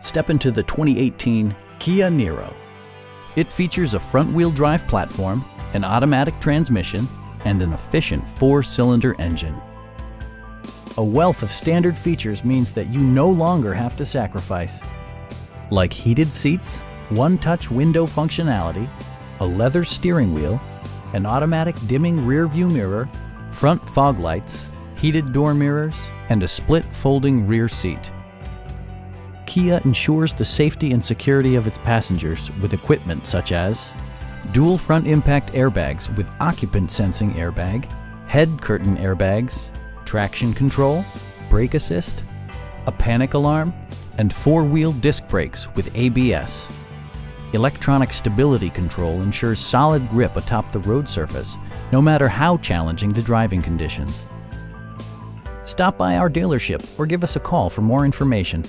Step into the 2018 Kia Niro. It features a front-wheel drive platform, an automatic transmission, and an efficient 4-cylinder engine. A wealth of standard features means that you no longer have to sacrifice, like heated seats, one-touch window functionality, a leather steering wheel, an automatic dimming rear-view mirror, front fog lights, heated door mirrors, and a split folding rear seat. Kia ensures the safety and security of its passengers with equipment such as dual front impact airbags with occupant sensing airbag, head curtain airbags, traction control, brake assist, a panic alarm, and 4-wheel disc brakes with ABS. Electronic stability control ensures solid grip atop the road surface, no matter how challenging the driving conditions. Stop by our dealership or give us a call for more information.